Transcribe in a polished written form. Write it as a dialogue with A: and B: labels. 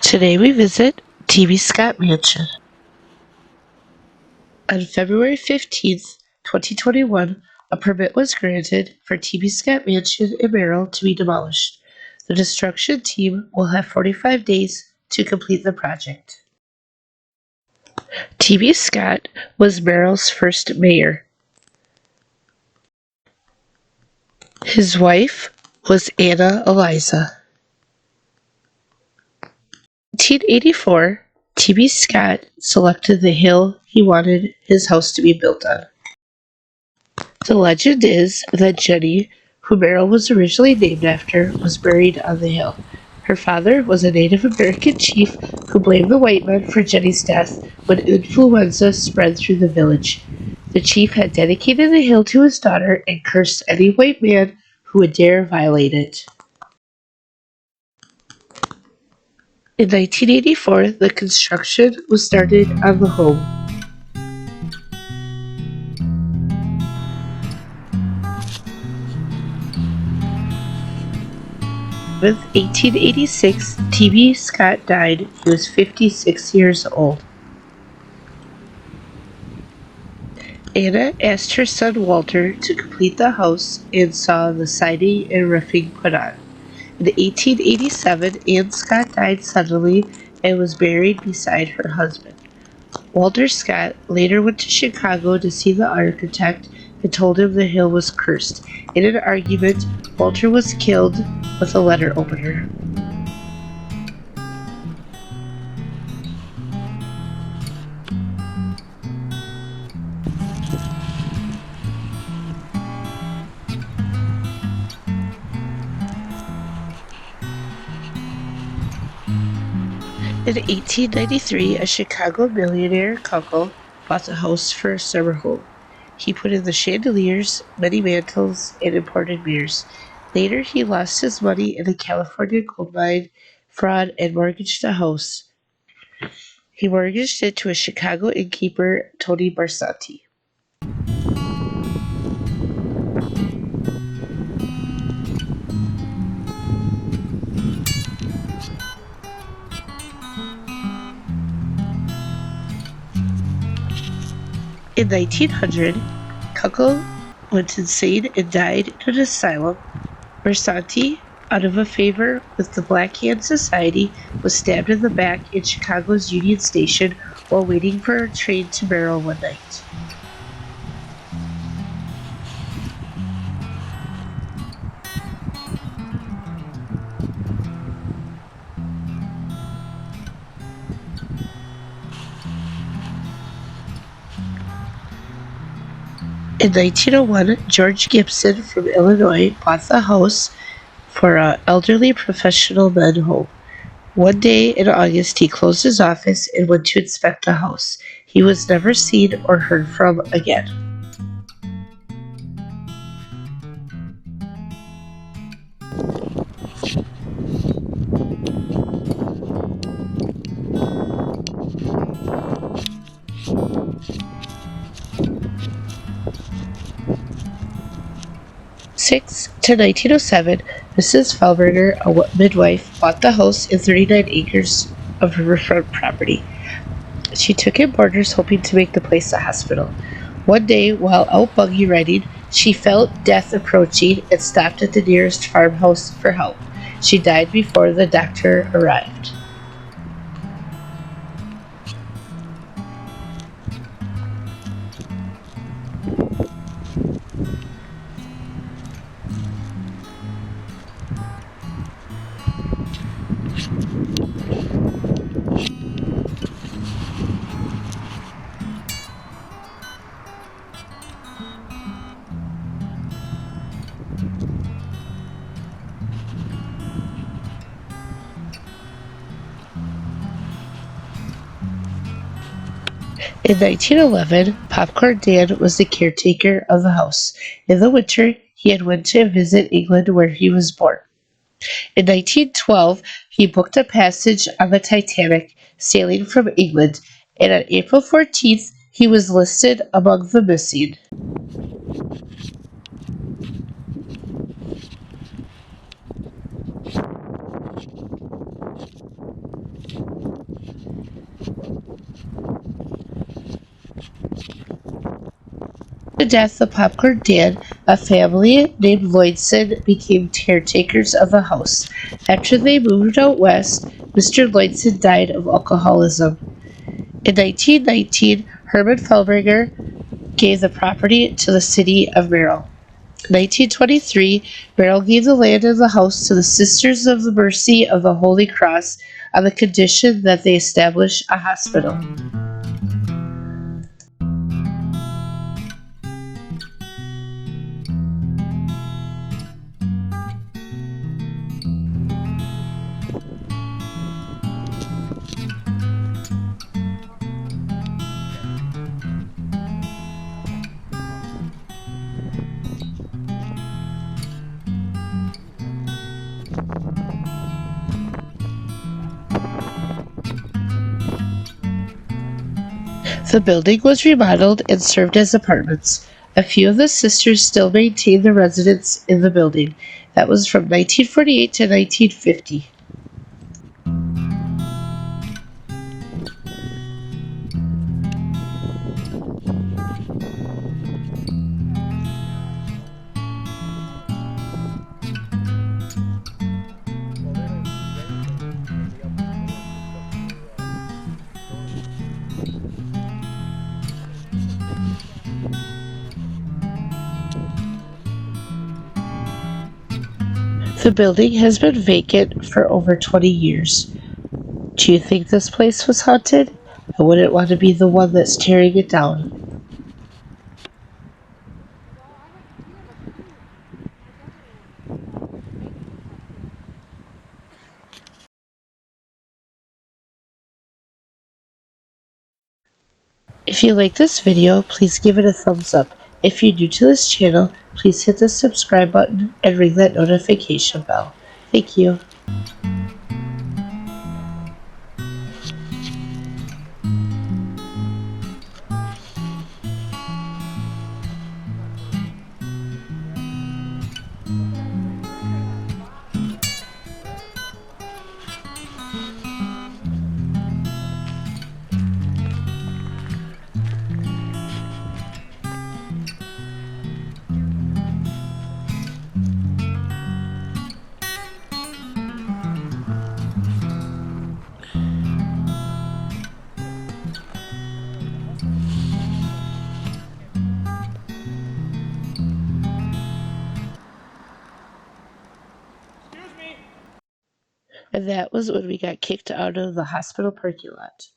A: Today we visit T.B. Scott Mansion. On February 15th, 2021, a permit was granted for T.B. Scott Mansion in Merrill to be demolished. The destruction team will have 45 days to complete the project. T.B. Scott was Merrill's first mayor. His wife was Anna Eliza. In 1884, T.B. Scott selected the hill he wanted his house to be built on. The legend is that Jenny, who Merrill was originally named after, was buried on the hill. Her father was a Native American chief who blamed the white men for Jenny's death when influenza spread through the village. The chief had dedicated the hill to his daughter and cursed any white man who would dare violate it. In 1984, the construction was started on the home. In 1886, T.B. Scott died. He was 56 years old. Anna asked her son Walter to complete the house and saw the siding and roofing put on. In 1887, Ann Scott died suddenly and was buried beside her husband. Walter Scott later went to Chicago to see the architect and told him the hill was cursed. In an argument, Walter was killed with a letter opener. In 1893, a Chicago millionaire couple bought the house for a summer home. He put in the chandeliers, many mantels, and imported mirrors. Later, he lost his money in a California gold mine fraud and mortgaged the house. He mortgaged it to a Chicago innkeeper, Tony Barsanti. In 1900, Kuckel went insane and died in an asylum. Barsanti, out of a favor with the Black Hand Society, was stabbed in the back in Chicago's Union Station while waiting for a train to Merrill one night. In 1901, George Gibson from Illinois bought the house for an elderly professional men home. One day in August, he closed his office and went to inspect the house. He was never seen or heard from again. To 1907, Mrs. Fellberger, a midwife, bought the house and 39 acres of riverfront property. She took in boarders hoping to make the place a hospital. One day, while out buggy riding, she felt death approaching and stopped at the nearest farmhouse for help. She died before the doctor arrived. In 1911, Popcorn Dan was the caretaker of the house. In the winter, he had went to visit England where he was born. In 1912, he booked a passage on the Titanic sailing from England, and on April 14th, he was listed among the missing. The death of Popcorn Dan, a family named Lloydson became caretakers of the house. After they moved out west, Mr. Lloydson died of alcoholism. In 1919, Herman Felbringer gave the property to the city of Merrill. 1923, Merrill gave the land and the house to the Sisters of the Mercy of the Holy Cross on the condition that they establish a hospital. The building was remodeled and served as apartments. A few of the sisters still maintain their residence in the building. That was from 1948 to 1950. The building has been vacant for over 20 years. Do you think this place was haunted? I wouldn't want to be the one that's tearing it down. If you like this video, please give it a thumbs up. If you're new to this channel, please hit the subscribe button and ring that notification bell. Thank you. And that was when we got kicked out of the hospital parking lot.